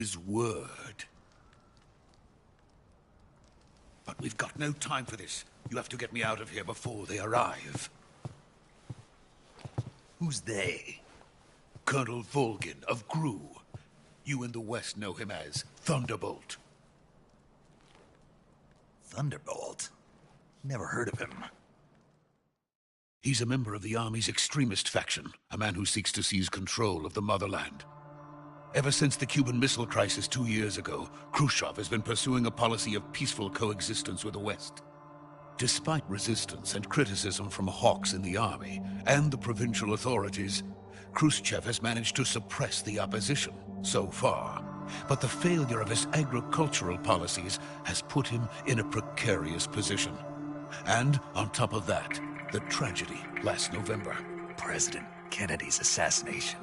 His word. But we've got no time for this. You have to get me out of here before they arrive. Who's they? Colonel Volgin of GRU. You in the West know him as Thunderbolt. Thunderbolt? Never heard of him. He's a member of the Army's extremist faction, a man who seeks to seize control of the motherland. Ever since the Cuban Missile Crisis 2 years ago, Khrushchev has been pursuing a policy of peaceful coexistence with the West. Despite resistance and criticism from hawks in the army and the provincial authorities, Khrushchev has managed to suppress the opposition so far. But the failure of his agricultural policies has put him in a precarious position. And on top of that, the tragedy last November. President Kennedy's assassination.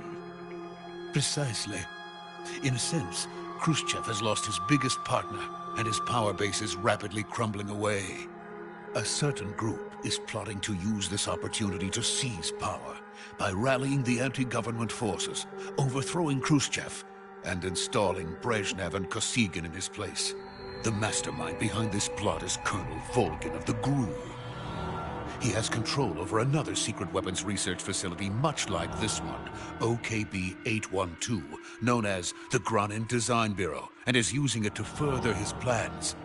Precisely. In a sense, Khrushchev has lost his biggest partner, and his power base is rapidly crumbling away. A certain group is plotting to use this opportunity to seize power by rallying the anti-government forces, overthrowing Khrushchev, and installing Brezhnev and Kosygin in his place. The mastermind behind this plot is Colonel Volgin of the GRU. He has control over another secret weapons research facility much like this one, OKB 812, known as the Granin Design Bureau, and is using it to further his plans.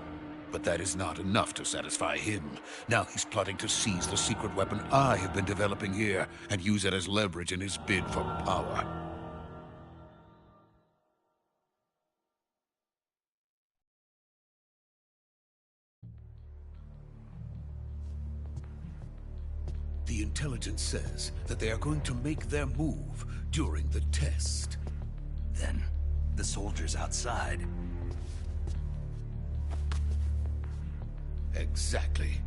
But that is not enough to satisfy him. Now he's plotting to seize the secret weapon I have been developing here and use it as leverage in his bid for power. The intelligence says that they are going to make their move during the test. Then, the soldiers outside. Exactly.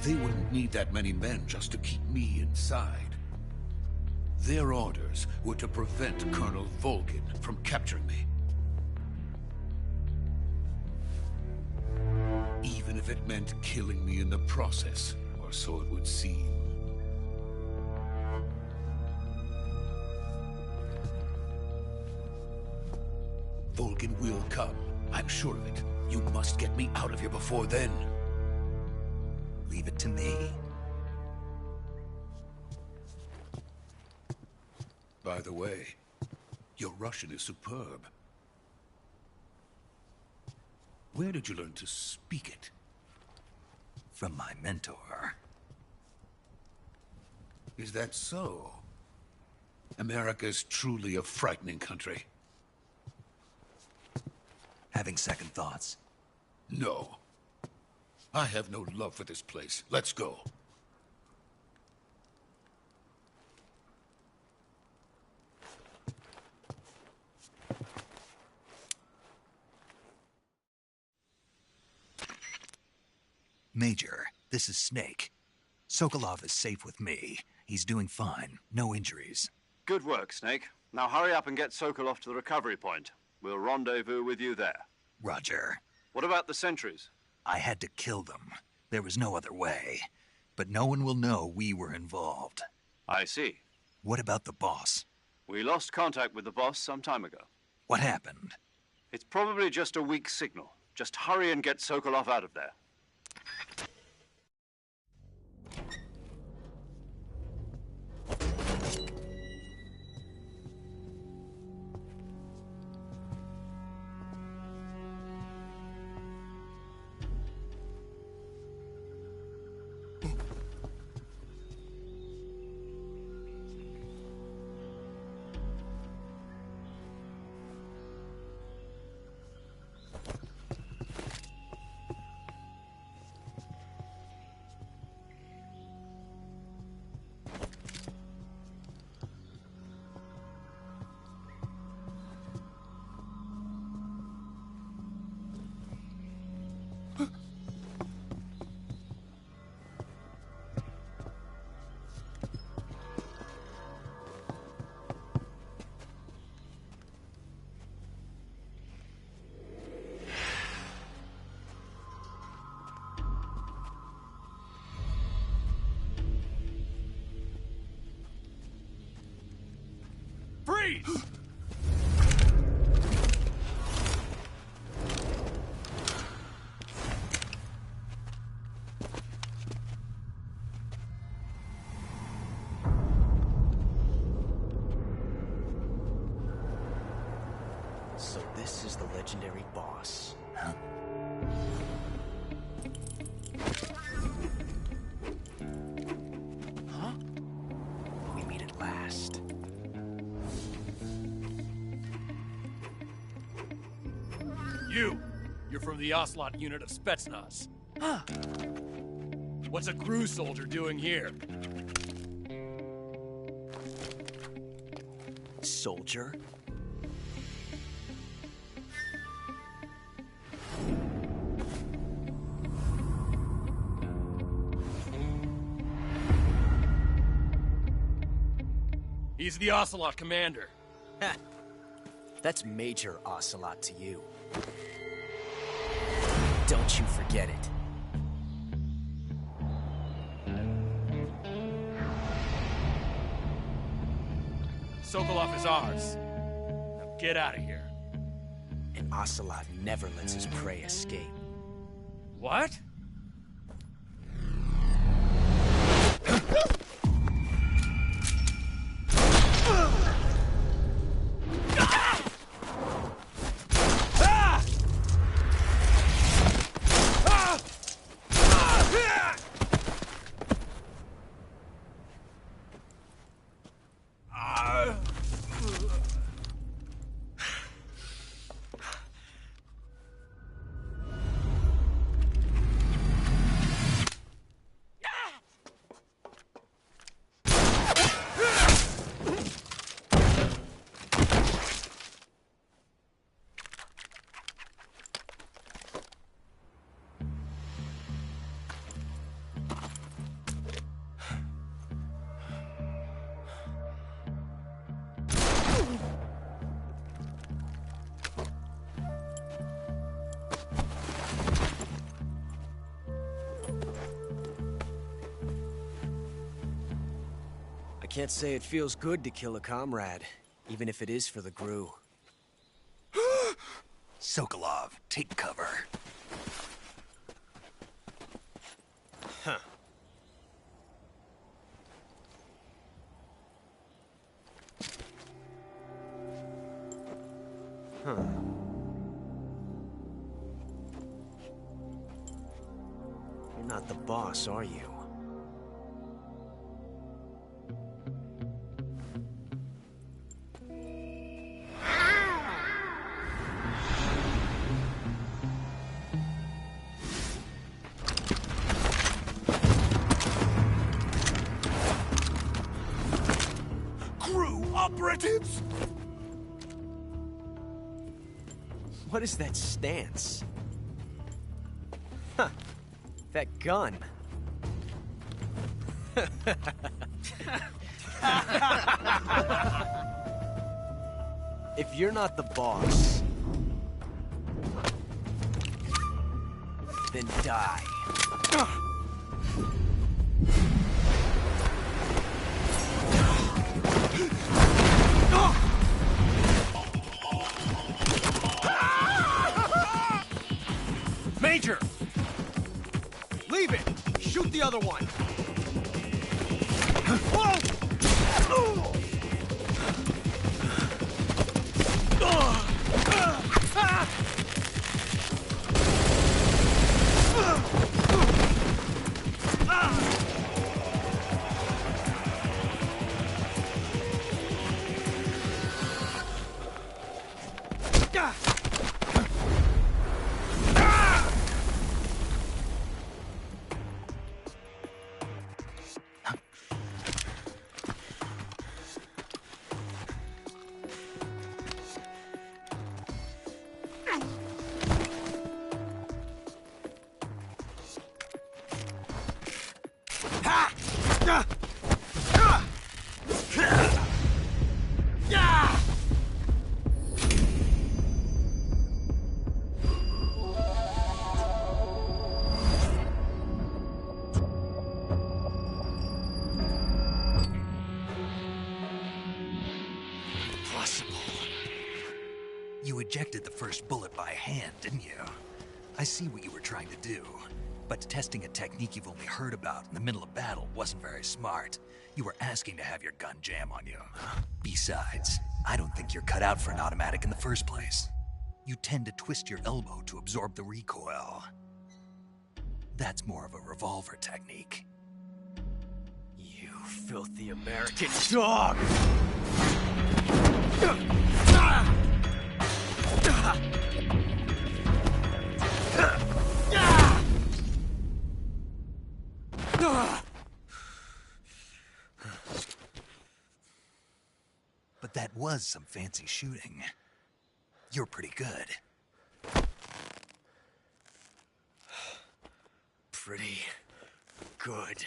They wouldn't need that many men just to keep me inside. Their orders were to prevent Colonel Volgin from capturing me. Even if it meant killing me in the process, or so it would seem. Volgin will come. I'm sure of it. You must get me out of here before then. Leave it to me. By the way, your Russian is superb. Where did you learn to speak it? From my mentor. Is that so? America's truly a frightening country. Having second thoughts? No. I have no love for this place. Let's go. Major, this is Snake. Sokolov is safe with me. He's doing fine. No injuries. Good work, Snake. Now hurry up and get Sokolov to the recovery point. We'll rendezvous with you there. Roger. What about the sentries? I had to kill them. There was no other way. But no one will know we were involved. I see. What about the boss? We lost contact with the boss some time ago. What happened? It's probably just a weak signal. Just hurry and get Sokolov out of there. So this is the legendary boss. Huh? Huh? We meet at last. You're from the Ocelot unit of Spetsnaz. Huh. What's a crew soldier doing here? Soldier? He's the Ocelot commander. Ha! That's Major Ocelot to you. Don't you forget it. Sokolov is ours. Now get out of here. And Ocelot never lets his prey escape. What? I can't say it feels good to kill a comrade, even if it is for the GRU. Sokolov, take cover. Huh. Huh. You're not the boss, are you? Operatives! What is that stance? Huh. That gun. If you're not the boss, then die. Major! Leave it! Shoot the other one! You ejected the first bullet by hand, didn't you? I see what you were trying to do. But testing a technique you've only heard about in the middle of battle wasn't very smart. You were asking to have your gun jam on you. Besides, I don't think you're cut out for an automatic in the first place. You tend to twist your elbow to absorb the recoil. That's more of a revolver technique. You filthy American dog! But that was some fancy shooting. You're pretty good. Pretty good.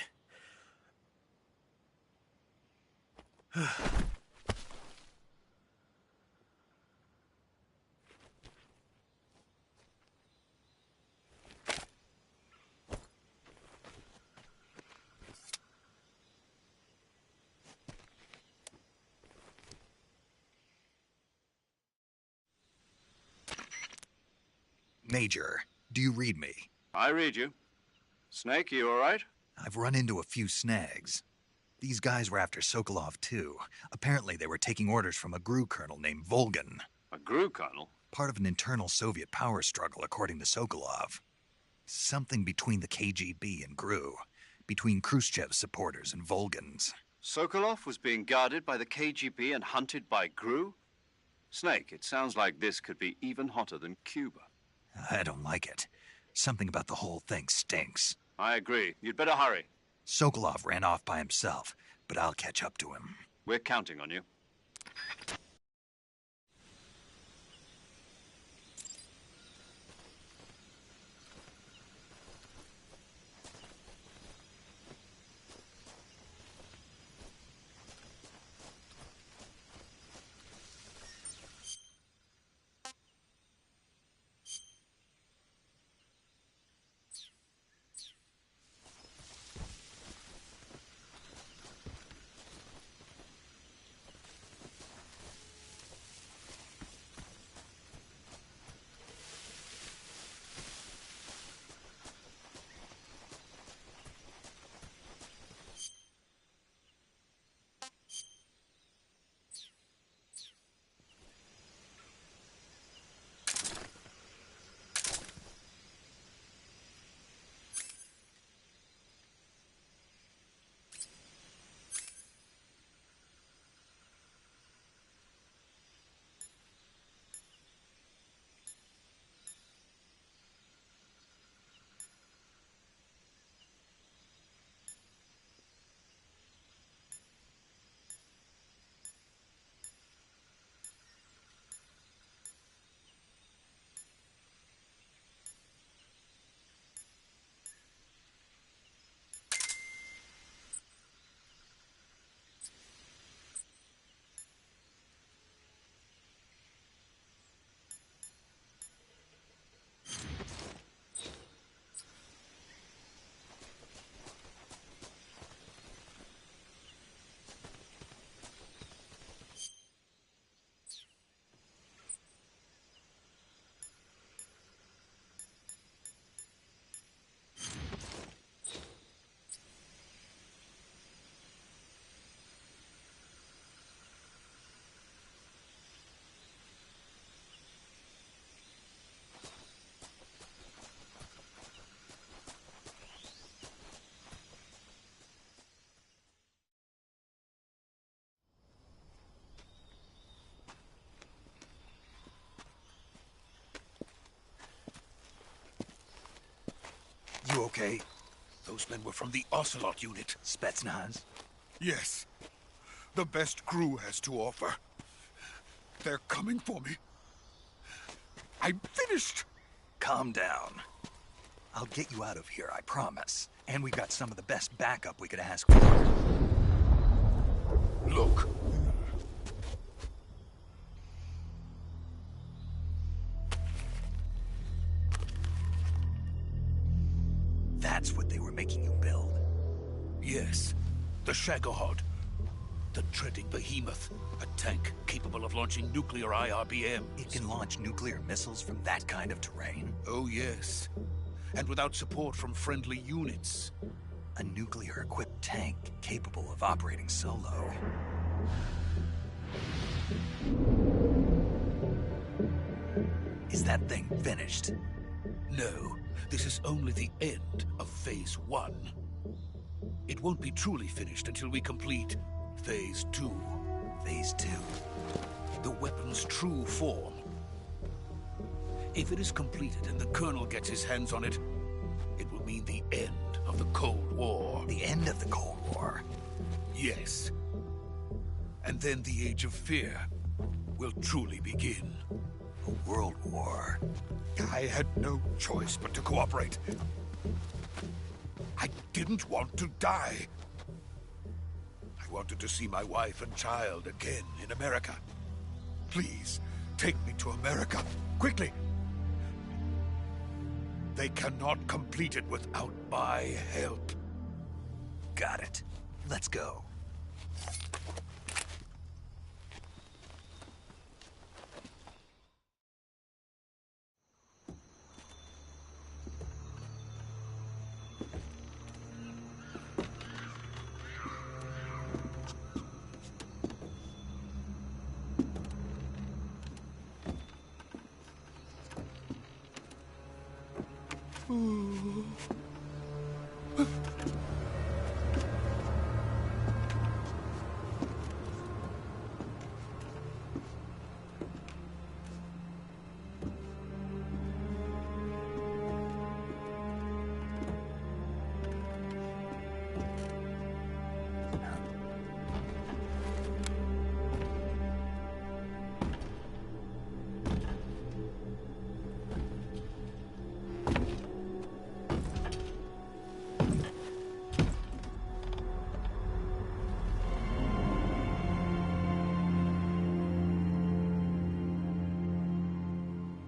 Major, do you read me? I read you. Snake, you all right? I've run into a few snags. These guys were after Sokolov, too. Apparently they were taking orders from a GRU colonel named Volgan. A GRU colonel? Part of an internal Soviet power struggle, according to Sokolov. Something between the KGB and GRU. Between Khrushchev's supporters and Volgan's. Sokolov was being guarded by the KGB and hunted by GRU? Snake, it sounds like this could be even hotter than Cuba. I don't like it. Something about the whole thing stinks. I agree. You'd better hurry. Sokolov ran off by himself, but I'll catch up to him. We're counting on you. You okay? Those men were from the Ocelot unit. Spetsnaz? Yes. The best GRU has to offer. They're coming for me. I'm finished. Calm down. I'll get you out of here, I promise. And we've got some of the best backup we could ask for. Look. That's what they were making you build? Yes. The Shagohod. The treading behemoth. A tank capable of launching nuclear IRBMs. It can launch nuclear missiles from that kind of terrain? Oh, yes. and without support from friendly units. A nuclear-equipped tank capable of operating solo. Is that thing finished? No, this is only the end of Phase 1. It won't be truly finished until we complete Phase 2. Phase 2? The weapon's true form. If it is completed and the Colonel gets his hands on it, it will mean the end of the Cold War. The end of the Cold War? Yes. And then the Age of Fear will truly begin. A world war. I had no choice but to cooperate. I didn't want to die. I wanted to see my wife and child again in America. Please, take me to America, quickly. They cannot complete it without my help. Got it. Let's go.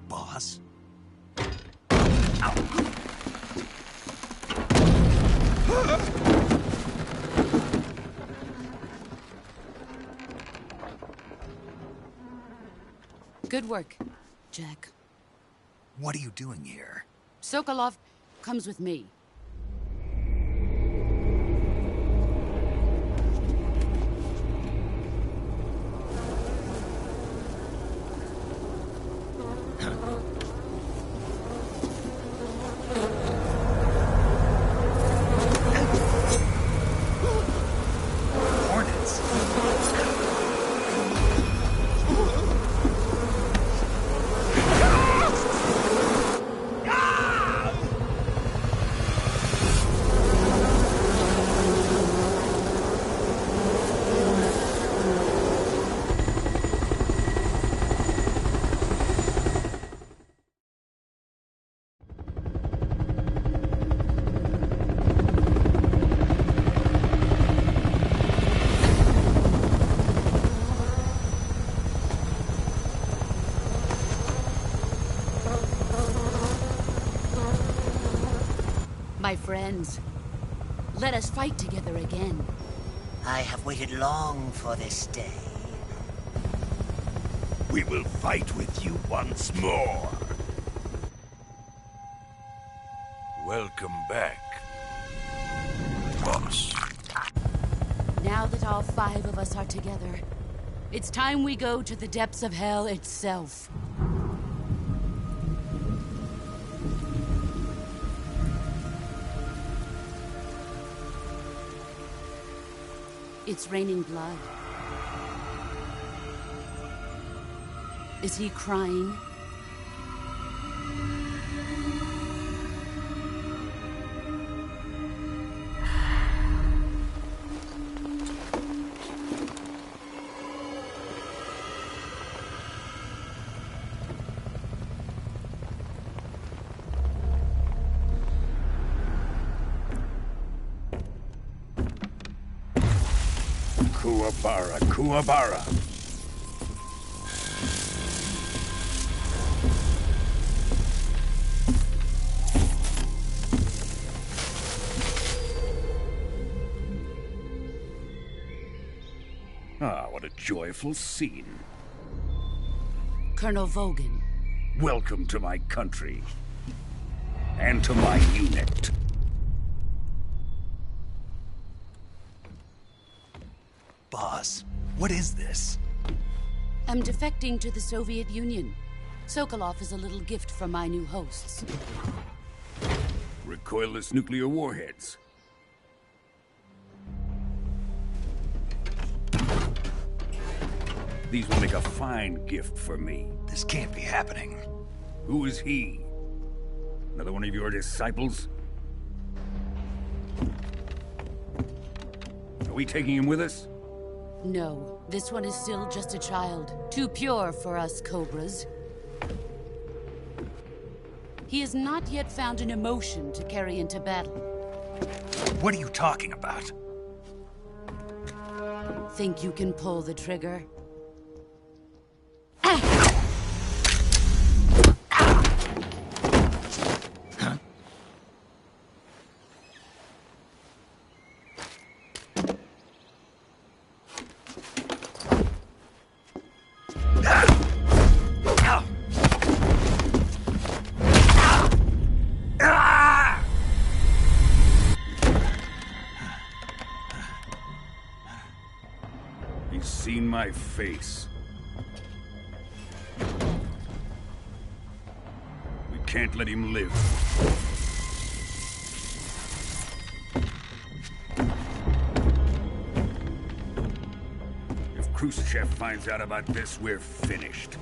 Boss? Good work, Jack. What are you doing here? Sokolov comes with me. Hornets? My friends, let us fight together again. I have waited long for this day. We will fight with you once more. Welcome back, boss. Now that all 5 of us are together, it's time we go to the depths of hell itself. It's raining blood. Is he crying? Kuwabara, Kuwabara. Ah, what a joyful scene. Colonel Vogan. Welcome to my country. and to my unit. Boss, what is this? I'm defecting to the Soviet Union. Sokolov is a little gift from my new hosts. Recoilless nuclear warheads. These will make a fine gift for me. This can't be happening. Who is he? Another one of your disciples? Are we taking him with us? No, this one is still just a child. Too pure for us Cobras. He has not yet found an emotion to carry into battle. What are you talking about? Think you can pull the trigger? He's seen my face. We can't let him live. If Khrushchev finds out about this, we're finished.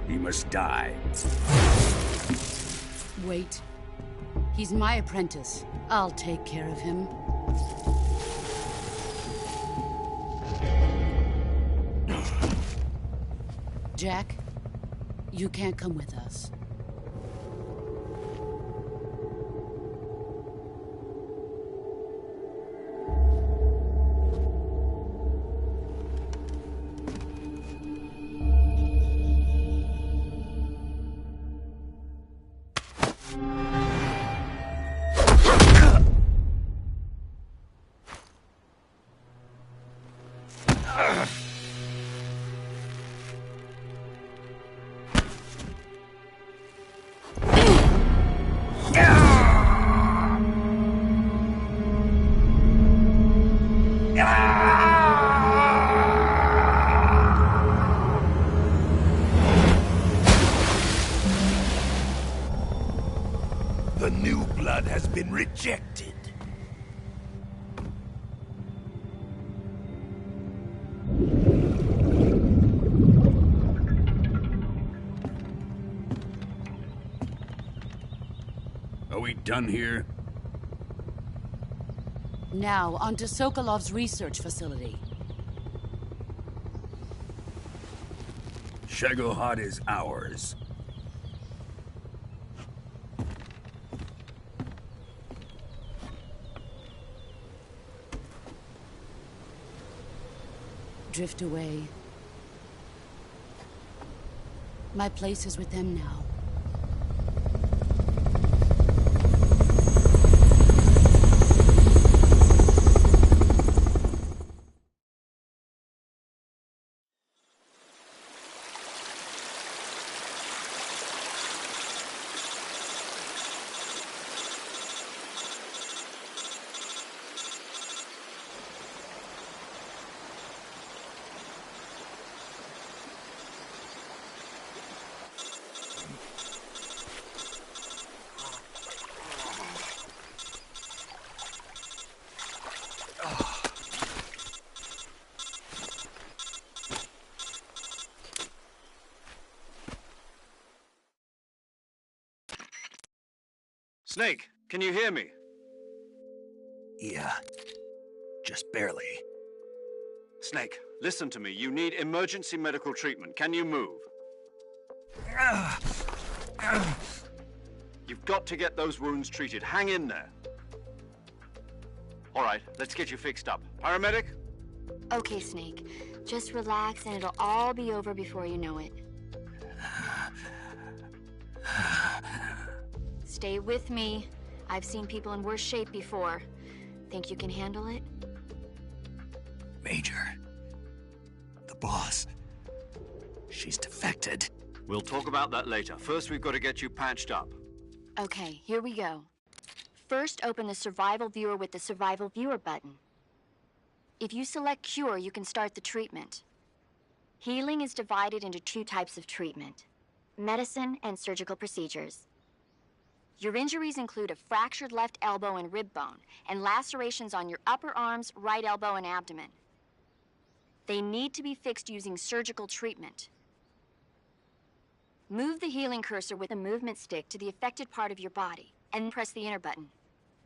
He must die. Wait. He's my apprentice. I'll take care of him. Jack, you can't come with us. The new blood has been rejected. Are we done here? Now, onto Sokolov's research facility. Shagohod is ours. Drift away. My place is with them now. Snake, can you hear me? Yeah. Just barely. Snake, listen to me. You need emergency medical treatment. Can you move? You've got to get those wounds treated. Hang in there. All right, let's get you fixed up. Paramedic? Okay, Snake. Just relax and it'll all be over before you know it. Stay with me. I've seen people in worse shape before. Think you can handle it? Major, Boss, she's defected. We'll talk about that later. First, we've got to get you patched up. Okay, here we go. First, open the Survival Viewer with the Survival Viewer button. If you select Cure, you can start the treatment. Healing is divided into two types of treatment: medicine and surgical procedures. Your injuries include a fractured left elbow and rib bone, and lacerations on your upper arms, right elbow, and abdomen. They need to be fixed using surgical treatment. Move the healing cursor with a movement stick to the affected part of your body, and press the enter button.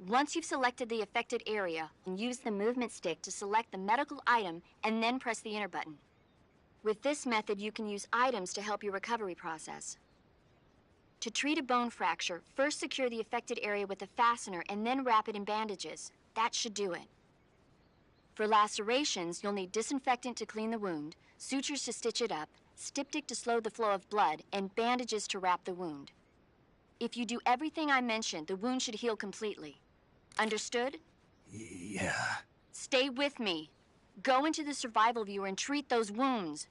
Once you've selected the affected area, use the movement stick to select the medical item, and then press the enter button. With this method, you can use items to help your recovery process. To treat a bone fracture, first secure the affected area with a fastener and then wrap it in bandages. That should do it. For lacerations, you'll need disinfectant to clean the wound, sutures to stitch it up, styptic to slow the flow of blood, and bandages to wrap the wound. If you do everything I mentioned, the wound should heal completely. Understood? Yeah. Stay with me. Go into the Survival Viewer and treat those wounds.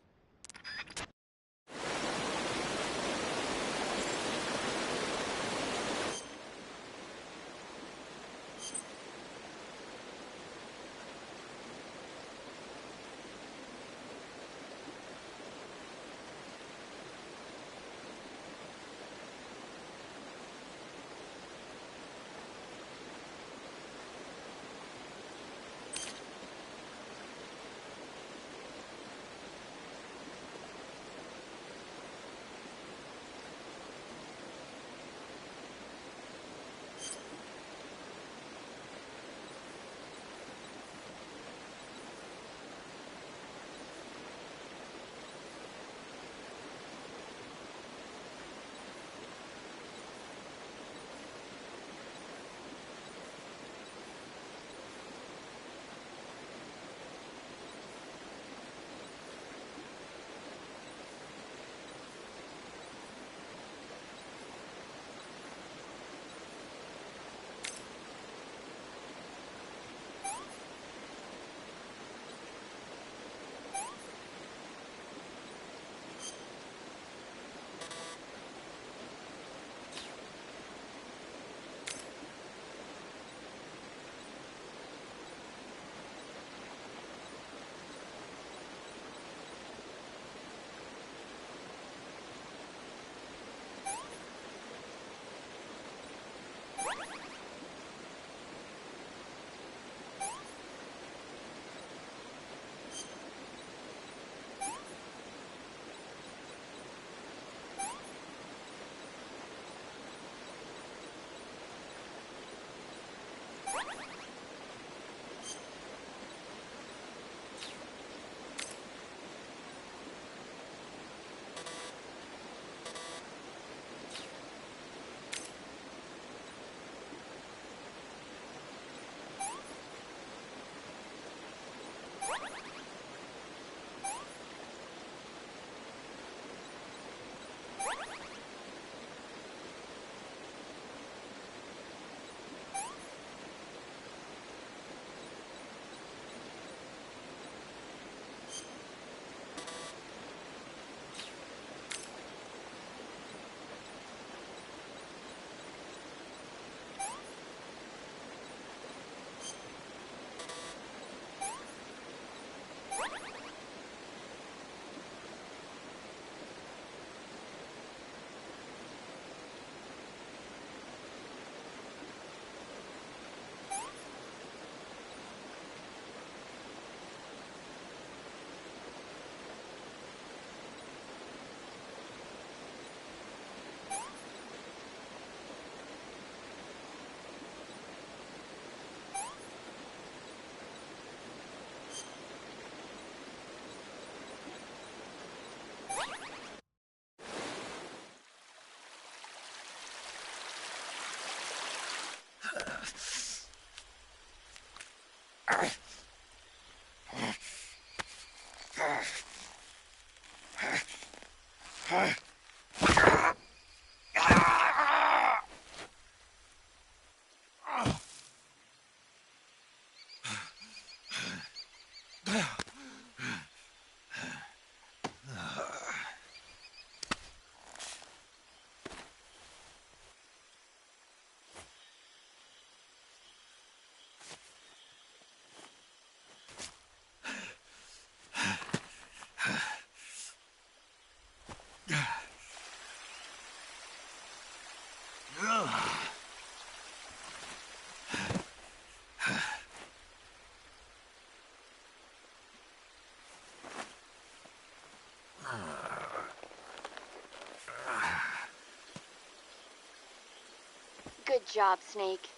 Good job, Snake.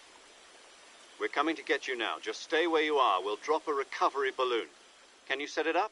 We're coming to get you now. Just stay where you are. We'll drop a recovery balloon. Can you set it up?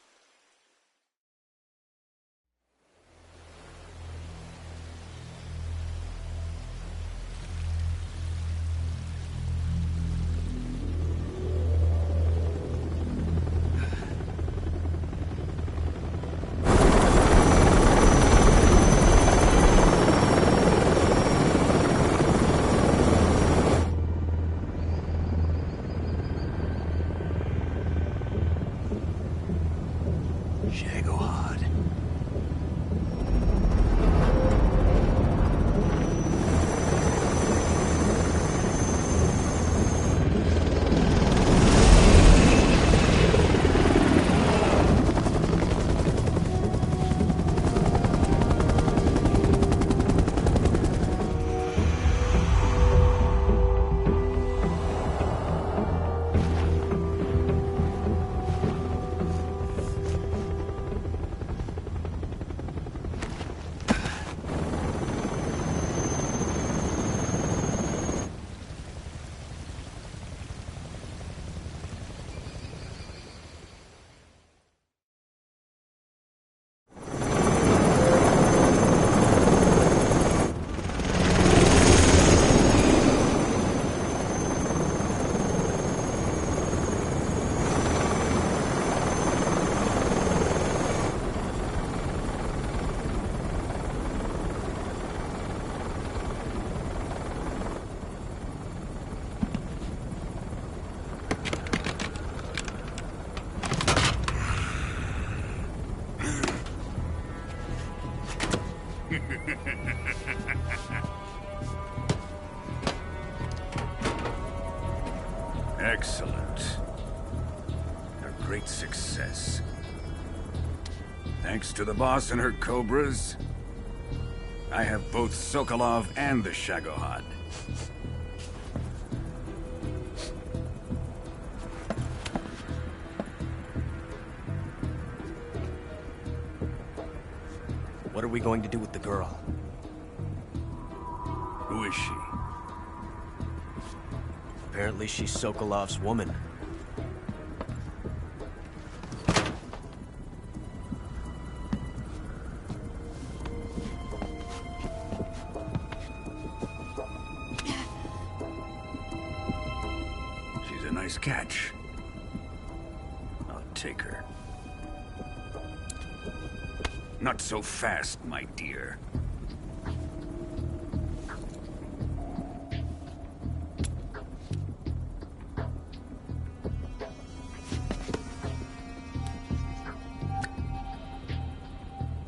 Excellent. A great success. Thanks to the boss and her cobras, I have both Sokolov and the Shagohod. What are we going to do with the girl? Who is she? Apparently she's Sokolov's woman. She's a nice catch. I'll take her. Not so fast, my dear.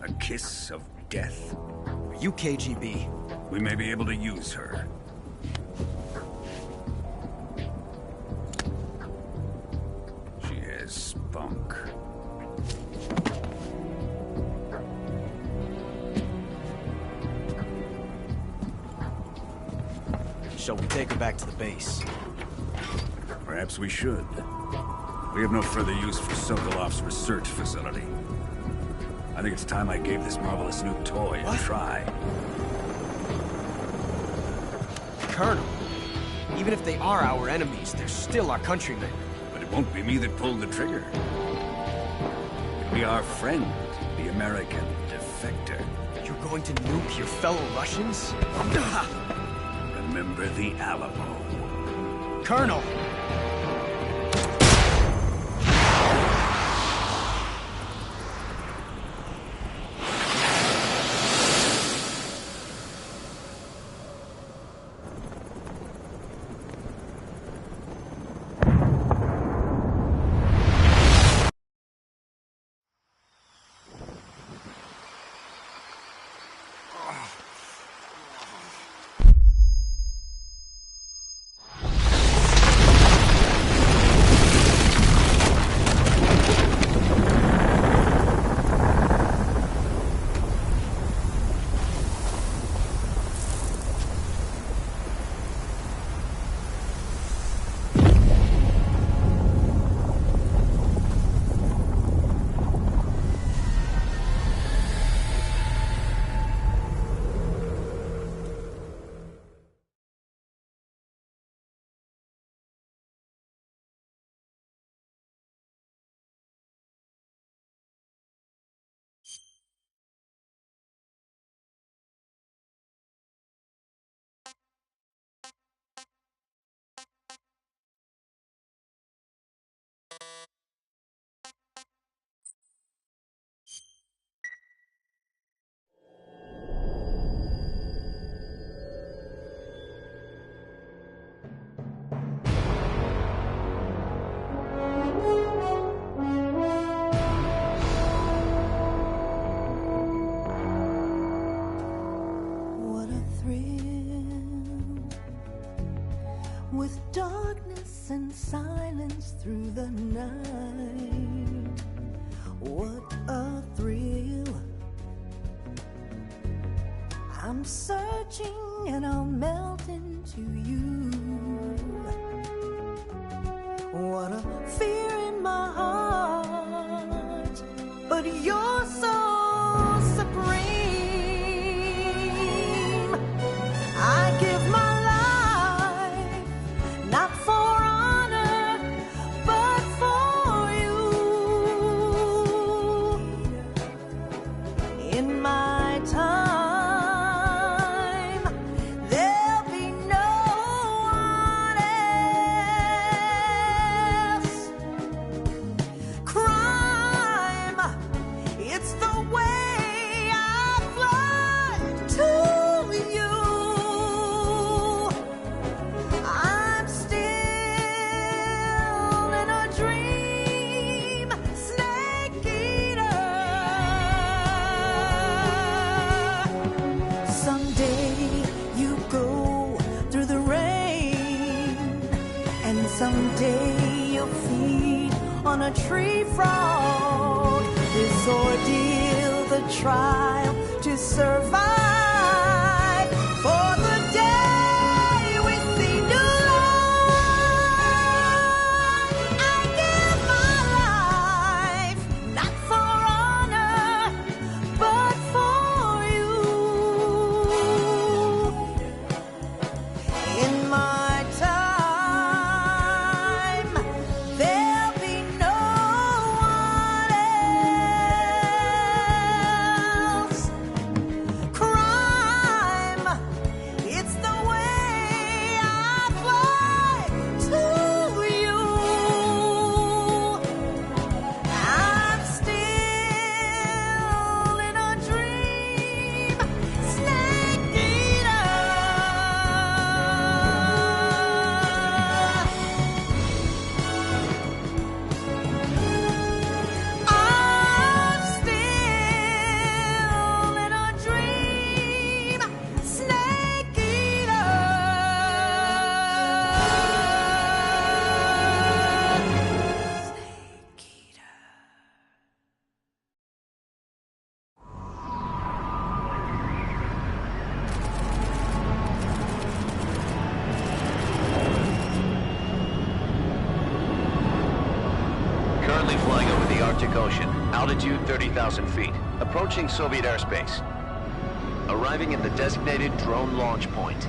A kiss of death? Are you KGB? We may be able to use her. She has spunk. Shall we take her back to the base? Perhaps we should. We have no further use for Sokolov's research facility. I think it's time I gave this marvelous new toy a try. Colonel, even if they are our enemies, they're still our countrymen. But it won't be me that pulled the trigger. It'll be our friend, the American defector. You're going to nuke your fellow Russians? Remember the Alamo. Colonel! but you're so supreme. I give my life, not for honor, but for you. In my time, there'll be no one else. Crime, it's the way I fly to you. I'm still in a dream, snake eater. Someday you go through the rain, and someday you'll feed on a tree frog. This ordeal, the trial to survive, for the day we see new light. I give my life, not for honor, but for you. In my time, there'll be no one else. Crime, it's the way I fly to you. I'm still in a dream, snake eater. I'm still in a dream, snake eater. Snake eater. Currently flying over the Arctic Ocean. Altitude 30,000 feet. Approaching Soviet airspace. Arriving at the designated drone launch point.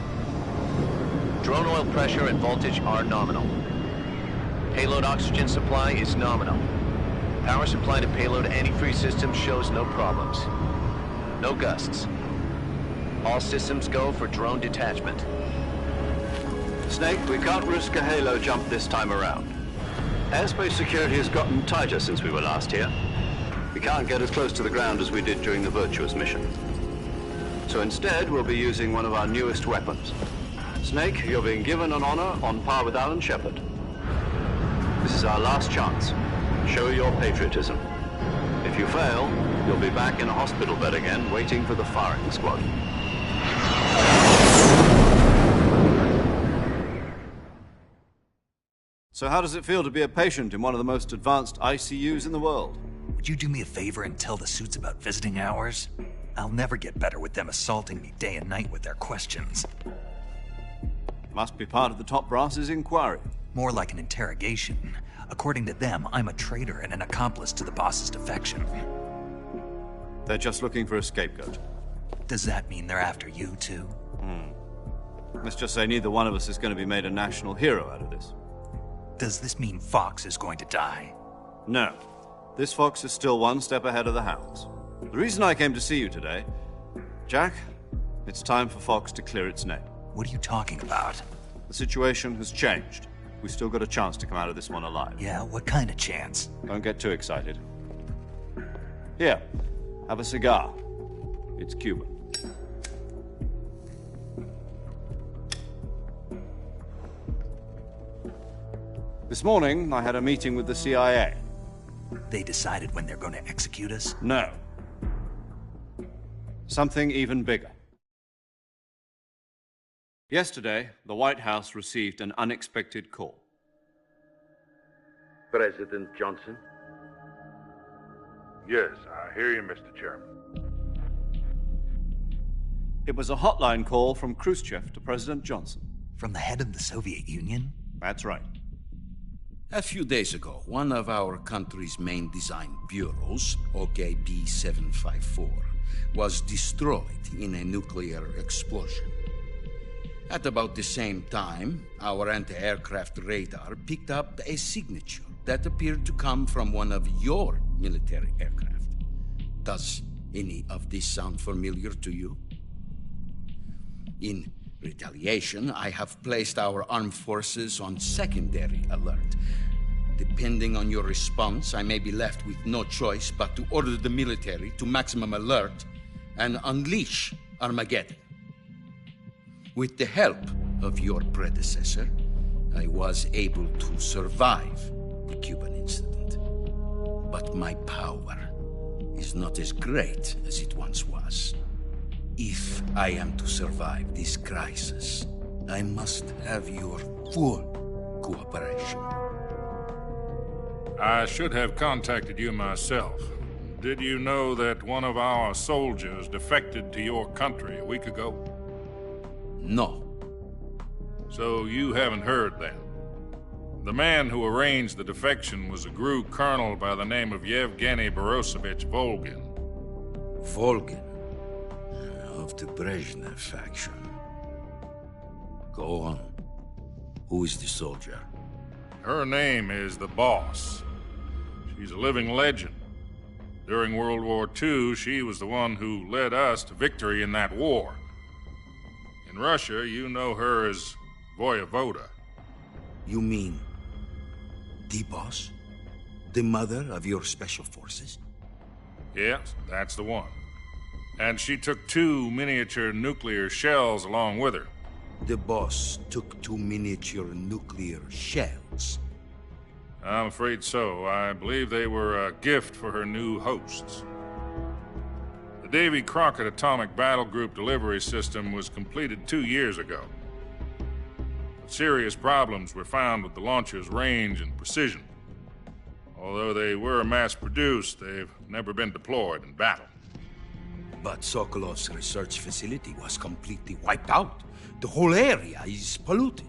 Drone oil pressure and voltage are nominal. Payload oxygen supply is nominal. Power supply to payload antifreeze system shows no problems. No gusts. All systems go for drone detachment. Snake, we can't risk a halo jump this time around. Airspace security has gotten tighter since we were last here. We can't get as close to the ground as we did during the Virtuous mission. So instead, we'll be using one of our newest weapons. Snake, you're being given an honor on par with Alan Shepard. This is our last chance. Show your patriotism. If you fail, you'll be back in a hospital bed again, waiting for the firing squad. So how does it feel to be a patient in one of the most advanced ICUs in the world? Would you do me a favor and tell the suits about visiting hours? I'll never get better with them assaulting me day and night with their questions. Must be part of the top brass's inquiry. More like an interrogation. According to them, I'm a traitor and an accomplice to the boss's defection. They're just looking for a scapegoat. Does that mean they're after you, too? Let's just say neither one of us is going to be made a national hero out of this. Does this mean Fox is going to die? No. This fox is still one step ahead of the hounds. The reason I came to see you today, Jack, it's time for Fox to clear its name. What are you talking about? The situation has changed. We've still got a chance to come out of this one alive. Yeah, what kind of chance? Don't get too excited. Here, have a cigar. It's Cuban. This morning, I had a meeting with the CIA. They decided when they're going to execute us? No. Something even bigger. Yesterday, the White House received an unexpected call. President Johnson? Yes, I hear you, Mr. Chairman. It was a hotline call from Khrushchev to President Johnson. From the head of the Soviet Union? That's right. A few days ago, one of our country's main design bureaus, Ps5 was destroyed in a nuclear explosion. At about the same time, our anti-aircraft radar picked up a signature that appeared to come from one of your military aircraft. Does any of this sound familiar to you? In retaliation, I have placed our armed forces on secondary alert. Depending on your response, I may be left with no choice but to order the military to maximum alert and unleash Armageddon. With the help of your predecessor, I was able to survive the Cuban incident. But my power is not as great as it once was. If I am to survive this crisis, I must have your full cooperation. I should have contacted you myself. Did you know that one of our soldiers defected to your country a week ago? No. So you haven't heard then? The man who arranged the defection was a GRU colonel by the name of Yevgeny Borosovich Volgin. Volgin? Of the Brezhnev faction. Go on. Who is the soldier? Her name is the Boss. She's a living legend. During World War II, she was the one who led us to victory in that war. In Russia, you know her as Voyevoda. You mean the Boss? The mother of your special forces? Yes, that's the one. And she took 2 miniature nuclear shells along with her. The Boss took 2 miniature nuclear shells? I'm afraid so. I believe they were a gift for her new hosts. The Davy Crockett Atomic Battle Group delivery system was completed 2 years ago. But serious problems were found with the launcher's range and precision. Although they were mass-produced, they've never been deployed in battle. But Sokolov's research facility was completely wiped out. The whole area is polluted.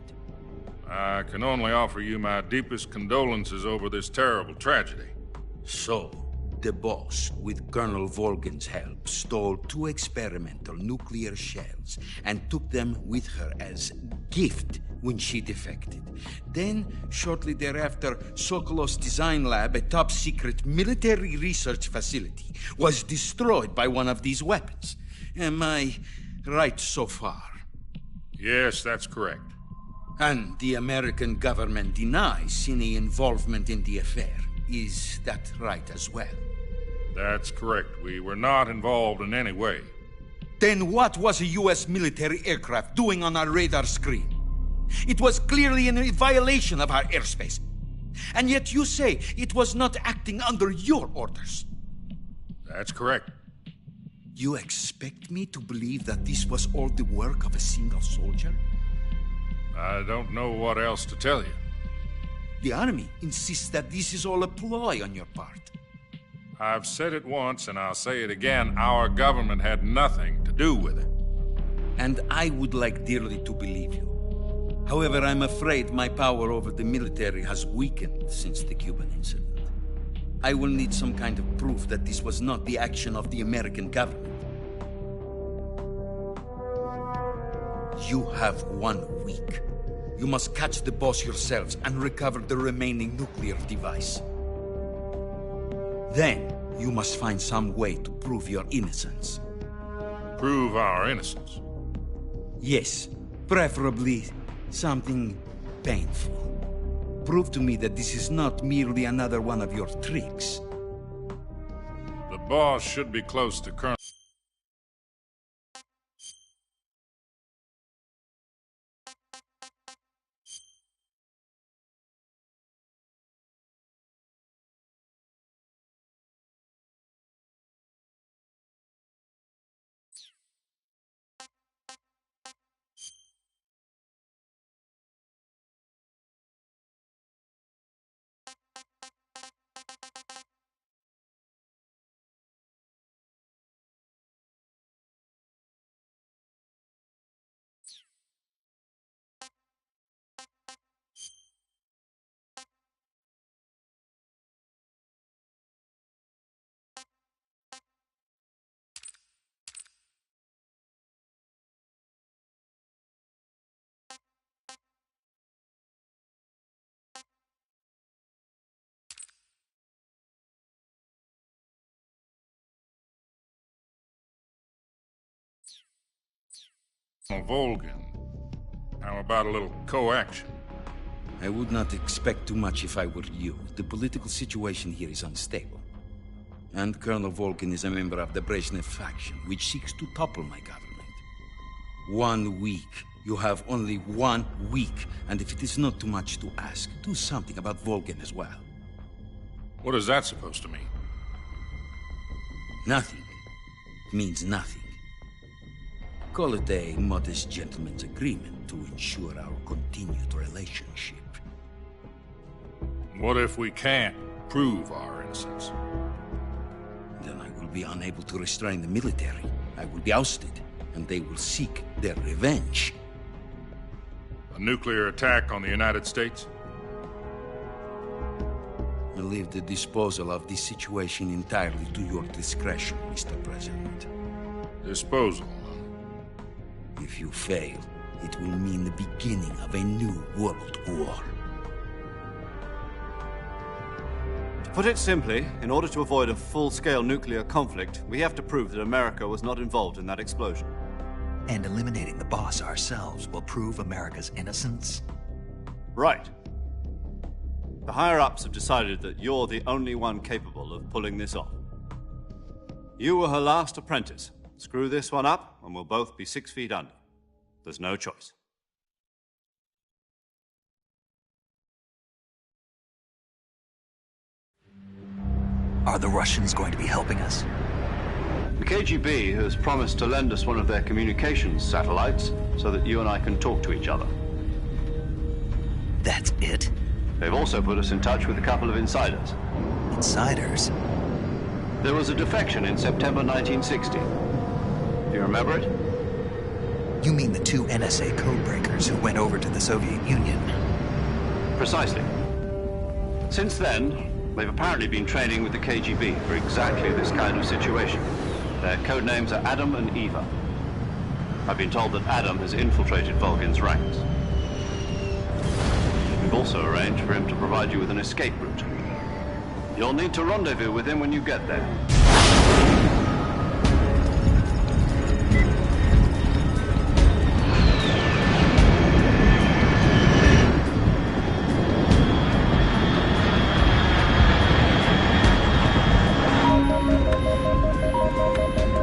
I can only offer you my deepest condolences over this terrible tragedy. So, the Boss, with Colonel Volgin's help, stole 2 experimental nuclear shells and took them with her as gift when she defected. Then, shortly thereafter, Sokolov's design lab, a top-secret military research facility, was destroyed by one of these weapons. Am I right so far? Yes, that's correct. And the American government denies any involvement in the affair. Is that right as well? That's correct. We were not involved in any way. Then what was a U.S. military aircraft doing on our radar screen? It was clearly in violation of our airspace. And yet you say it was not acting under your orders. That's correct. You expect me to believe that this was all the work of a single soldier? I don't know what else to tell you. The Army insists that this is all a ploy on your part. I've said it once, and I'll say it again. Our government had nothing to do with it. And I would like dearly to believe you. However, I'm afraid my power over the military has weakened since the Cuban incident. I will need some kind of proof that this was not the action of the American government. You have 1 week. You must catch the Boss yourselves and recover the remaining nuclear device. Then, you must find some way to prove your innocence. Prove our innocence? Yes, preferably something painful. Prove to me that this is not merely another one of your tricks. The Boss should be close to Colonel. Volgin. How about a little co-action? I would not expect too much if I were you. The political situation here is unstable. And Colonel Volgin is a member of the Brezhnev faction, which seeks to topple my government. 1 week. You have only 1 week. And if it is not too much to ask, do something about Volgin as well. What is that supposed to mean? Nothing. It means nothing. Call it a modest gentleman's agreement to ensure our continued relationship. What if we can't prove our innocence? Then I will be unable to restrain the military. I will be ousted, and they will seek their revenge. A nuclear attack on the United States? I leave the disposal of this situation entirely to your discretion, Mr. President. Disposal? If you fail, it will mean the beginning of a new world war. To put it simply, in order to avoid a full-scale nuclear conflict, we have to prove that America was not involved in that explosion. And eliminating the boss ourselves will prove America's innocence? Right. The higher-ups have decided that you're the only one capable of pulling this off. You were her last apprentice. Screw this one up, and we'll both be 6 feet under. There's no choice. Are the Russians going to be helping us? The KGB has promised to lend us one of their communications satellites so that you and I can talk to each other. That's it? They've also put us in touch with a couple of insiders. Insiders? There was a defection in September 1960. Do you remember it? You mean the 2 NSA codebreakers who went over to the Soviet Union? Precisely. Since then, they've apparently been training with the KGB for exactly this kind of situation. Their code names are Adam and Eva. I've been told that Adam has infiltrated Volgin's ranks. We've also arranged for him to provide you with an escape route. You'll need to rendezvous with him when you get there.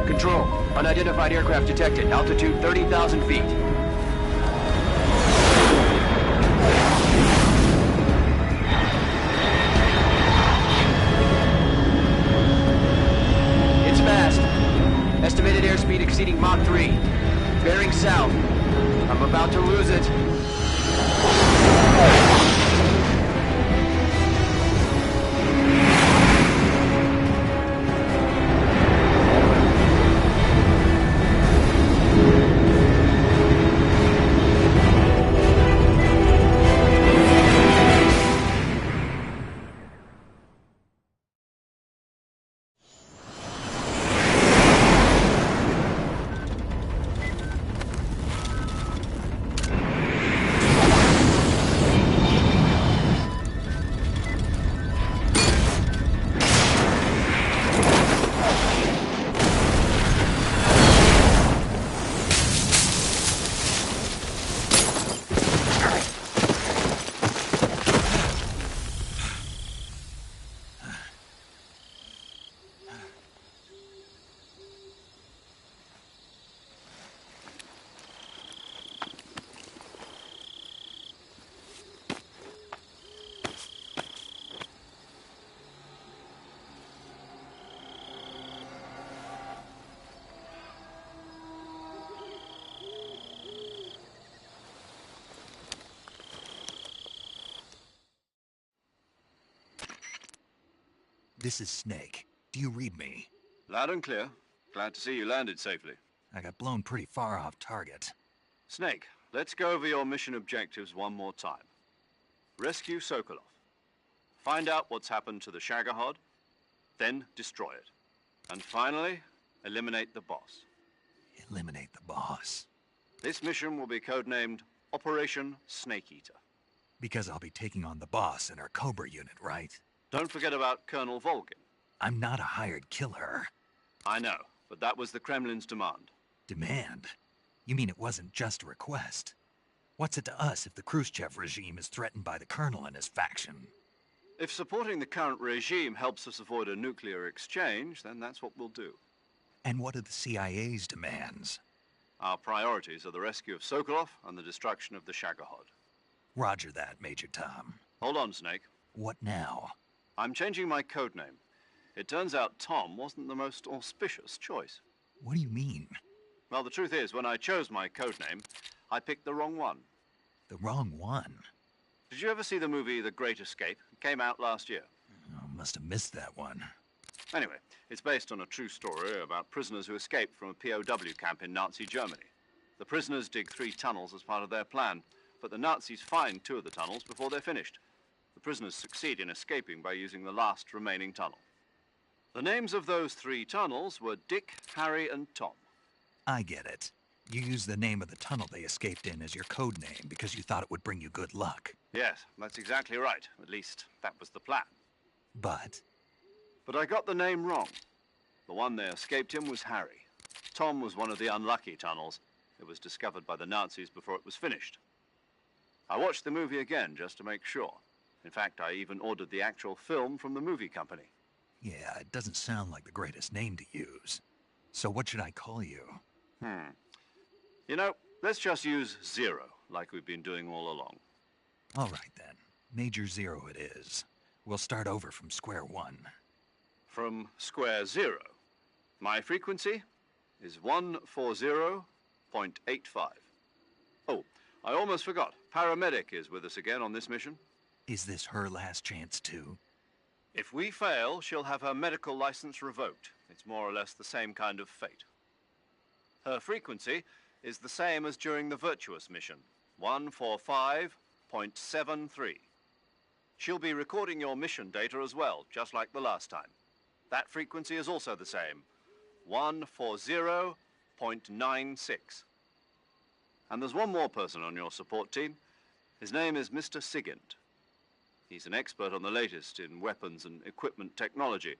Control, unidentified aircraft detected. Altitude 30,000 feet. It's fast. Estimated airspeed exceeding Mach 3. Bearing south. I'm about to lose it. This is Snake. Do you read me? Loud and clear. Glad to see you landed safely. I got blown pretty far off target. Snake, let's go over your mission objectives one more time. Rescue Sokolov. Find out what's happened to the Shagohod, then destroy it. And finally, eliminate the boss. Eliminate the boss. This mission will be codenamed Operation Snake Eater. Because I'll be taking on the boss in our Cobra unit, right? Don't forget about Colonel Volgin. I'm not a hired killer. I know, but that was the Kremlin's demand. Demand? You mean it wasn't just a request? What's it to us if the Khrushchev regime is threatened by the Colonel and his faction? If supporting the current regime helps us avoid a nuclear exchange, then that's what we'll do. And what are the CIA's demands? Our priorities are the rescue of Sokolov and the destruction of the Shagohod. Roger that, Major Tom. Hold on, Snake. What now? I'm changing my code name. It turns out Tom wasn't the most auspicious choice. What do you mean? Well, the truth is, when I chose my code name, I picked the wrong one. The wrong one? Did you ever see the movie The Great Escape? It came out last year. Oh, must have missed that one. Anyway, it's based on a true story about prisoners who escaped from a POW camp in Nazi Germany. The prisoners dig 3 tunnels as part of their plan, but the Nazis find 2 of the tunnels before they're finished. The prisoners succeed in escaping by using the last remaining tunnel. The names of those 3 tunnels were Dick, Harry, and Tom. I get it. You used the name of the tunnel they escaped in as your code name because you thought it would bring you good luck. Yes, that's exactly right. At least, that was the plan. But I got the name wrong. The one they escaped in was Harry. Tom was one of the unlucky tunnels. It was discovered by the Nazis before it was finished. I watched the movie again just to make sure. In fact, I even ordered the actual film from the movie company. yeah, it doesn't sound like the greatest name to use. So what should I call you? You know, let's just use Zero, like we've been doing all along. All right, then. Major Zero it is. We'll start over from square one. From square 0. My frequency is 140.85. Oh, I almost forgot. Paramedic is with us again on this mission. Is this her last chance, too? If we fail, she'll have her medical license revoked. It's more or less the same kind of fate. Her frequency is the same as during the Virtuous mission, 145.73. She'll be recording your mission data as well, just like the last time. That frequency is also the same, 140.96. And there's one more person on your support team. His name is Mr. Sigint. He's an expert on the latest in weapons and equipment technology.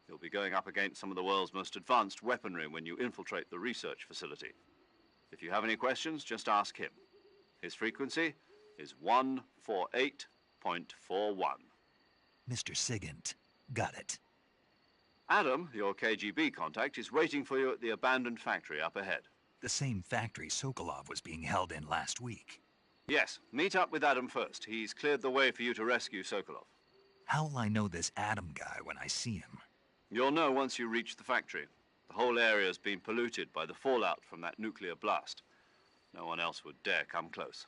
He'll be going up against some of the world's most advanced weaponry when you infiltrate the research facility. If you have any questions, just ask him. His frequency is 148.41. Mr. Sigint. Got it. Adam, your KGB contact, is waiting for you at the abandoned factory up ahead. The same factory Sokolov was being held in last week. Yes, meet up with Adam first. He's cleared the way for you to rescue Sokolov. How will I know this Adam guy when I see him? You'll know once you reach the factory. The whole area's been polluted by the fallout from that nuclear blast. No one else would dare come close.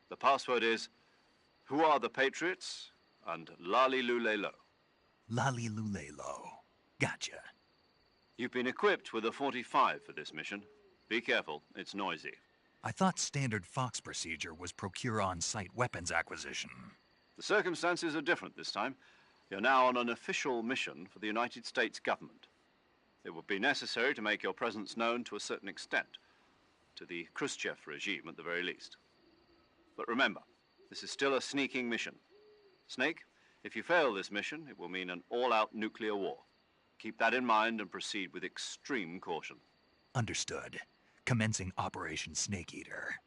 The password is, "Who are the Patriots?" and Lali Lule Lo. Lali Lule Lo. Gotcha. You've been equipped with a 45 for this mission. Be careful, it's noisy. I thought standard Fox procedure was procure on-site weapons acquisition. The circumstances are different this time. You're now on an official mission for the United States government. It would be necessary to make your presence known to a certain extent, to the Khrushchev regime at the very least. But remember, this is still a sneaking mission. Snake, if you fail this mission, it will mean an all-out nuclear war. Keep that in mind and proceed with extreme caution. Understood. Commencing Operation Snake Eater.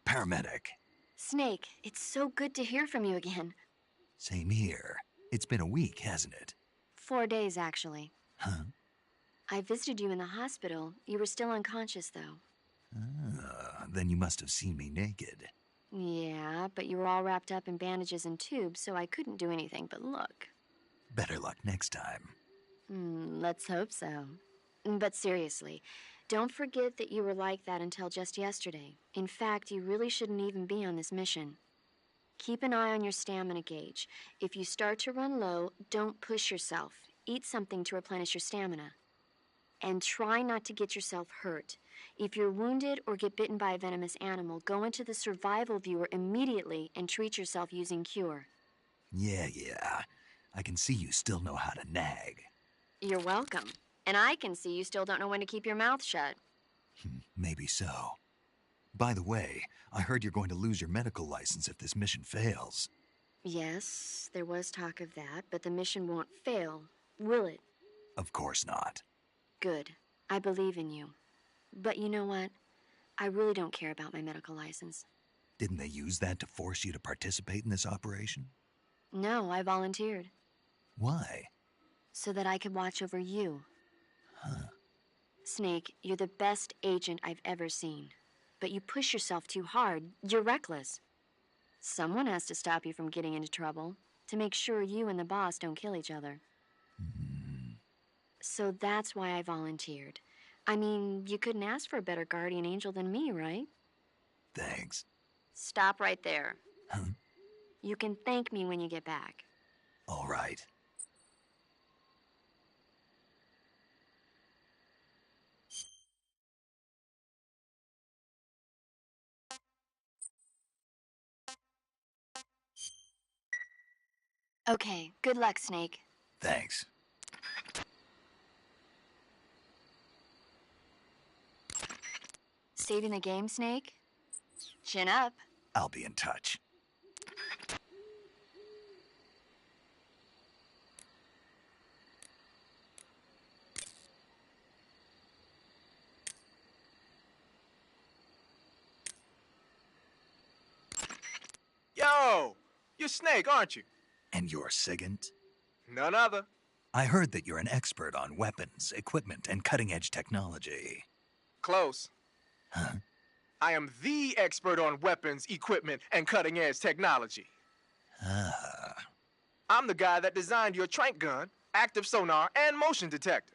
Paramedic. Snake, it's so good to hear from you again. Same here. It's been a week, hasn't it? 4 days, actually. Huh? I visited you in the hospital. You were still unconscious, though. Then you must have seen me naked. Yeah, but you were all wrapped up in bandages and tubes, so I couldn't do anything but look. Better luck next time. Let's hope so. But seriously, don't forget that you were like that until just yesterday. In fact, you really shouldn't even be on this mission. Keep an eye on your stamina gauge. If you start to run low, don't push yourself. Eat something to replenish your stamina. And try not to get yourself hurt. If you're wounded or get bitten by a venomous animal, go into the survival viewer immediately and treat yourself using Cure. Yeah. I can see you still know how to nag. You're welcome. And I can see you still don't know when to keep your mouth shut. Maybe so. By the way, I heard you're going to lose your medical license if this mission fails. Yes, there was talk of that, but the mission won't fail, will it? Of course not. Good. I believe in you. But you know what? I really don't care about my medical license. Didn't they use that to force you to participate in this operation? No, I volunteered. Why? So that I could watch over you. Huh. Snake, you're the best agent I've ever seen. But you push yourself too hard. You're reckless. Someone has to stop you from getting into trouble, to make sure you and the boss don't kill each other. So that's why I volunteered. I mean, you couldn't ask for a better guardian angel than me, right? Thanks. Stop right there. Huh? You can thank me when you get back. All right. Okay, good luck, Snake. Thanks. Saving the game, Snake? Chin up. I'll be in touch. Yo! You're Snake, aren't you? And you're Sigint? None other. I heard that you're an expert on weapons, equipment, and cutting-edge technology. Close. Huh? I am the expert on weapons, equipment, and cutting-edge technology. Ah. I'm the guy that designed your trank gun, active sonar, and motion detector.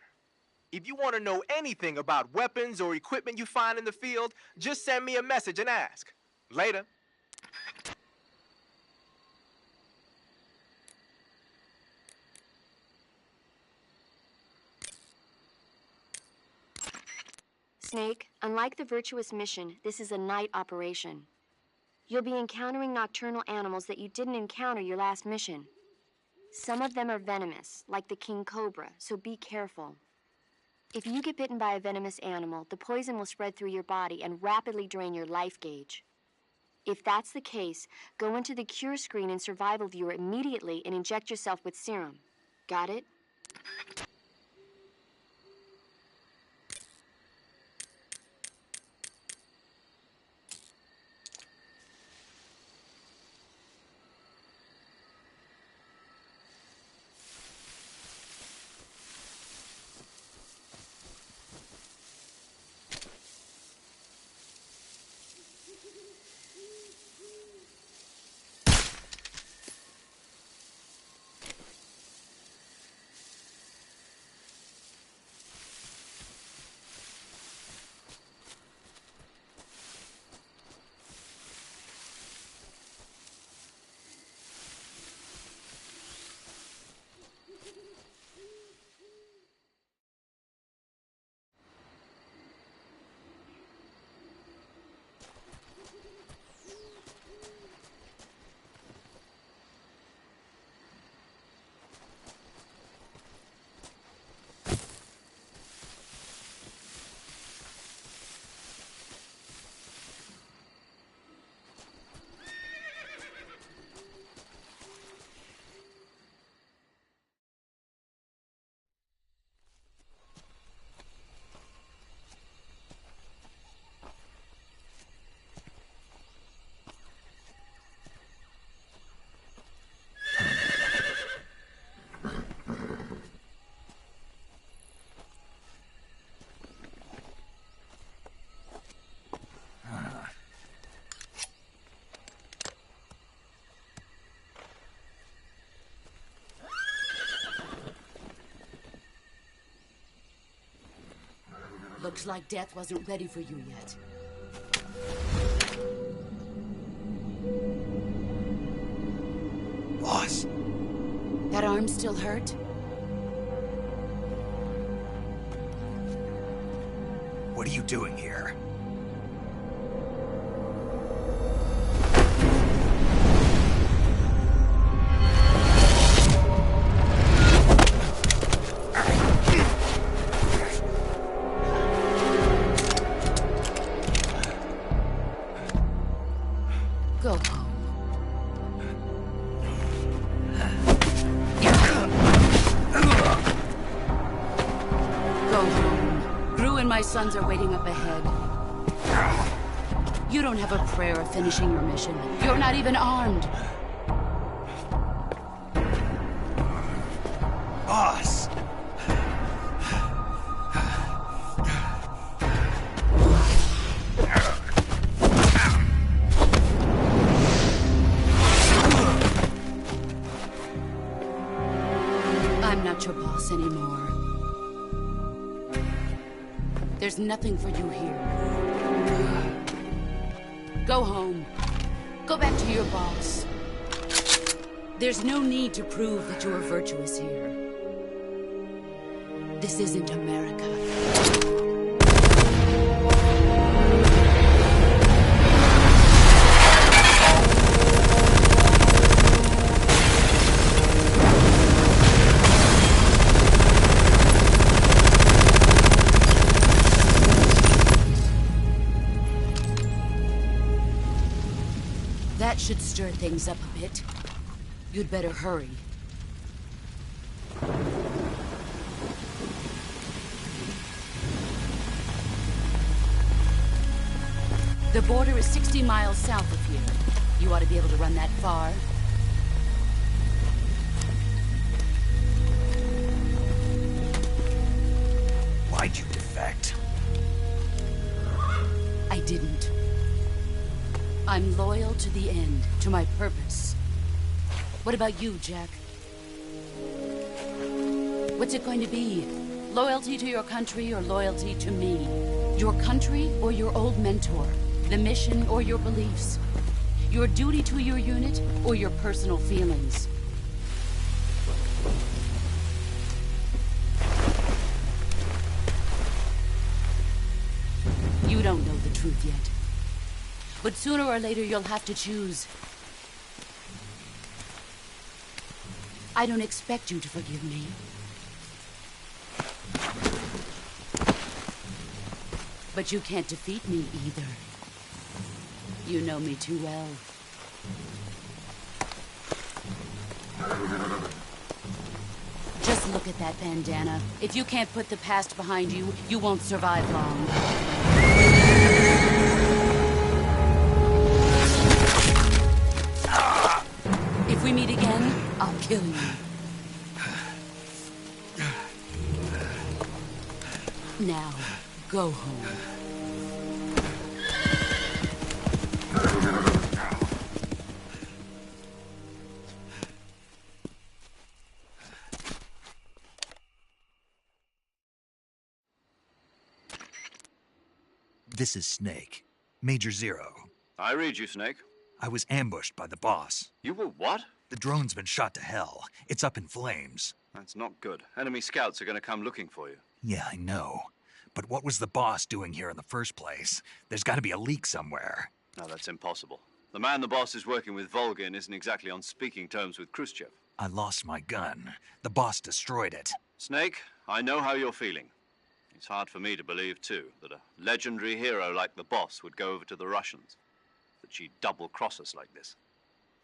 If you want to know anything about weapons or equipment you find in the field, just send me a message and ask. Later. Snake, unlike the Virtuous mission, this is a night operation. You'll be encountering nocturnal animals that you didn't encounter your last mission. Some of them are venomous, like the king cobra, so be careful. If you get bitten by a venomous animal, the poison will spread through your body and rapidly drain your life gauge. If that's the case, go into the cure screen and survival viewer immediately and inject yourself with serum. Got it? Looks like death wasn't ready for you yet. Boss. That arm still hurt? What are you doing here? Go home. Go home. Gru and my sons are waiting up ahead. You don't have a prayer of finishing your mission. You're not even armed. Boss! I'm not your boss anymore. There's nothing for you here. Go home. Go back to your boss. There's no need to prove that you are virtuous here. This isn't America. That should stir things up a bit. You'd better hurry. The border is 60 miles south of here. You ought to be able to run that far. Why'd you defect? I didn't. I'm loyal to the end, to my purpose. What about you, Jack? What's it going to be? Loyalty to your country or loyalty to me? Your country or your old mentor? The mission or your beliefs? Your duty to your unit or your personal feelings? You don't know the truth yet. But sooner or later, you'll have to choose. I don't expect you to forgive me. But you can't defeat me either. You know me too well. Just look at that bandana. If you can't put the past behind you, you won't survive long. If we meet again, I'll kill you. Now, go home. This is Snake. Major Zero. I read you, Snake. I was ambushed by the boss. You were what? The drone's been shot to hell. It's up in flames. That's not good. Enemy scouts are going to come looking for you. Yeah, I know. But what was the boss doing here in the first place? There's got to be a leak somewhere. No, that's impossible. The man the boss is working with, Volgin, isn't exactly on speaking terms with Khrushchev. I lost my gun. The boss destroyed it. Snake, I know how you're feeling. It's hard for me to believe, too, that a legendary hero like the boss would go over to the Russians. That she'd double-cross us like this.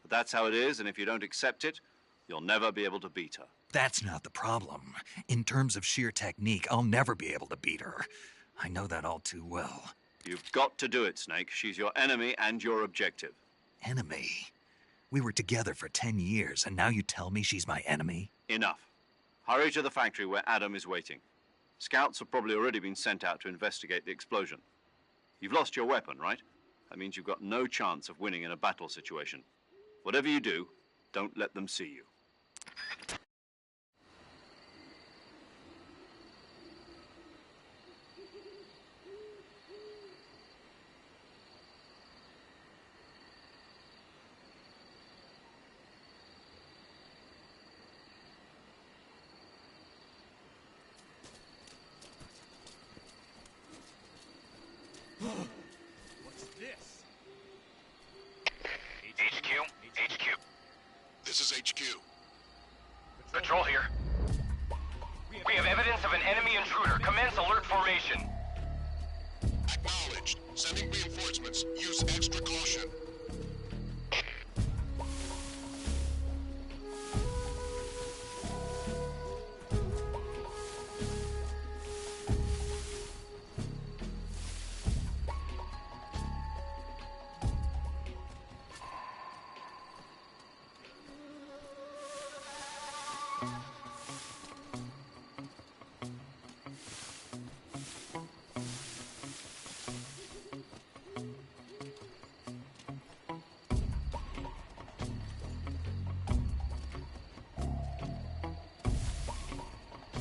But that's how it is, and if you don't accept it, you'll never be able to beat her. That's not the problem. In terms of sheer technique, I'll never be able to beat her. I know that all too well. You've got to do it, Snake. She's your enemy and your objective. Enemy? We were together for 10 years, and now you tell me she's my enemy? Enough. Hurry to the factory where Adam is waiting. Scouts have probably already been sent out to investigate the explosion. You've lost your weapon, right? That means you've got no chance of winning in a battle situation. Whatever you do, don't let them see you. Patrol here. We have evidence of an enemy intruder. Commence alert formation. Acknowledged. Sending reinforcements. Use extra caution.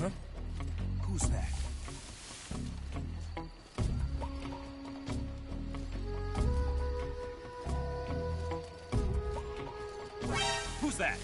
Huh? Who's that? Who's that?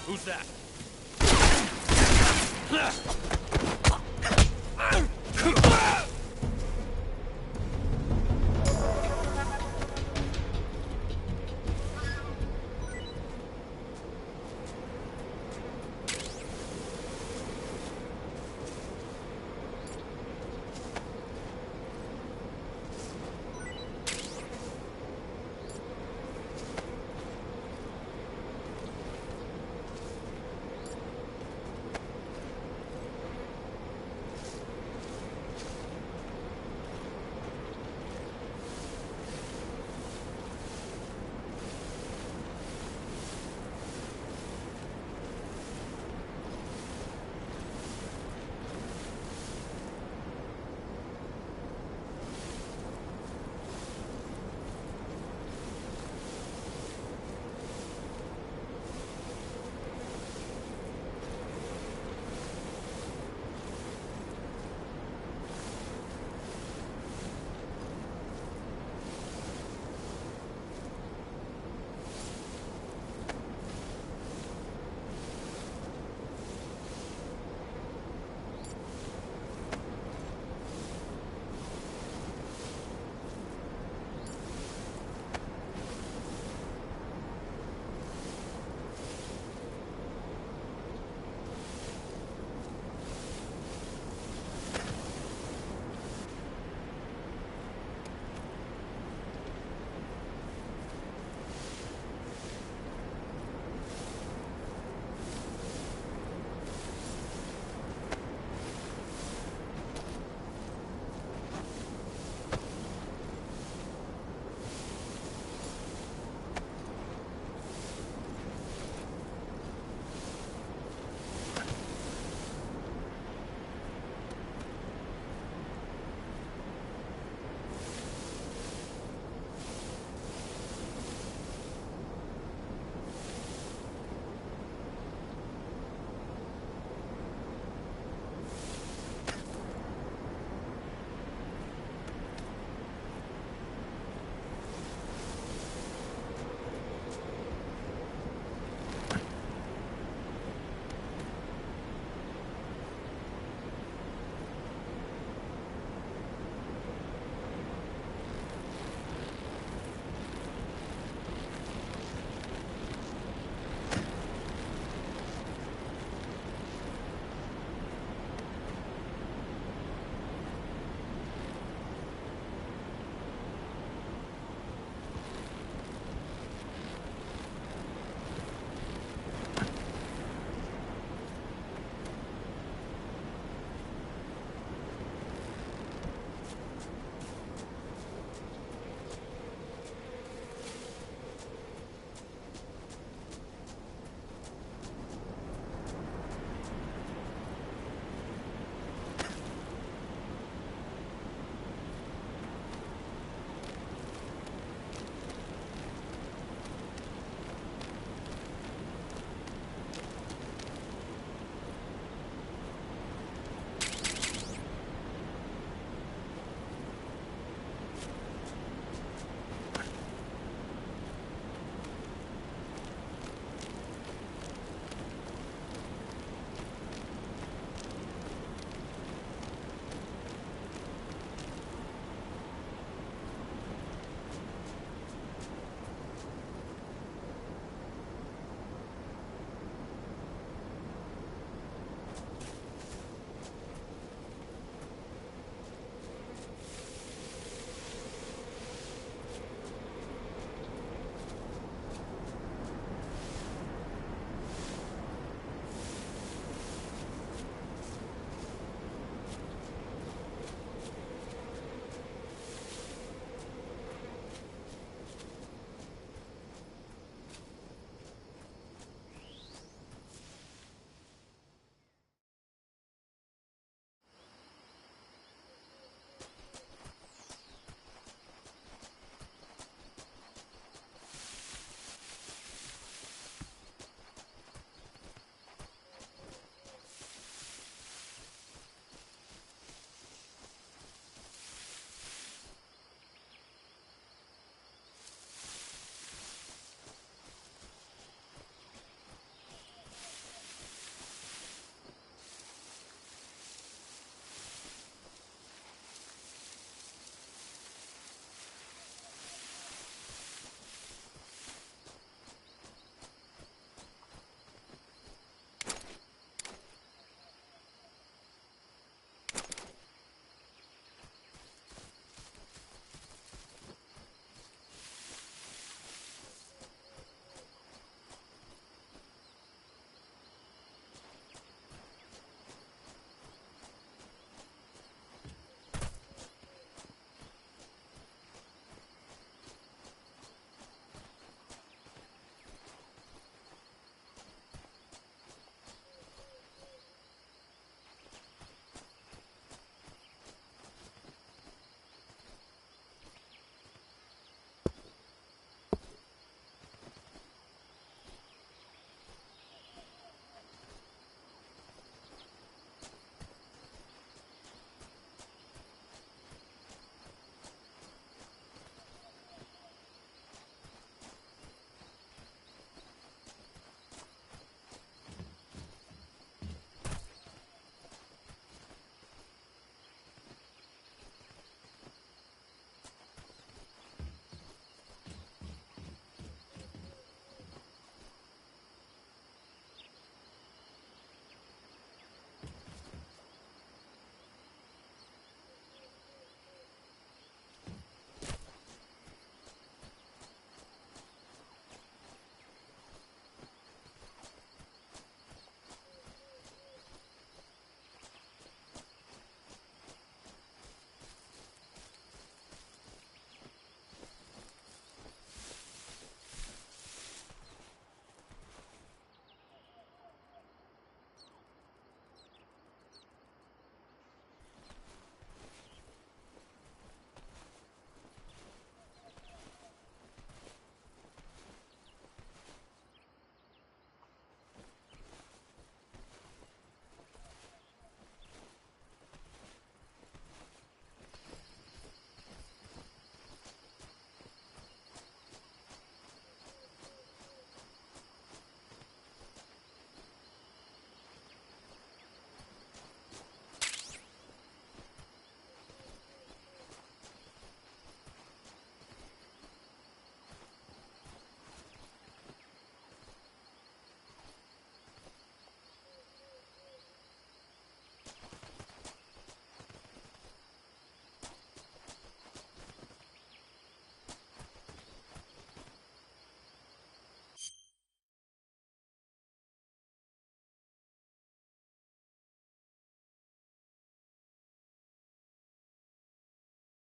Who's that?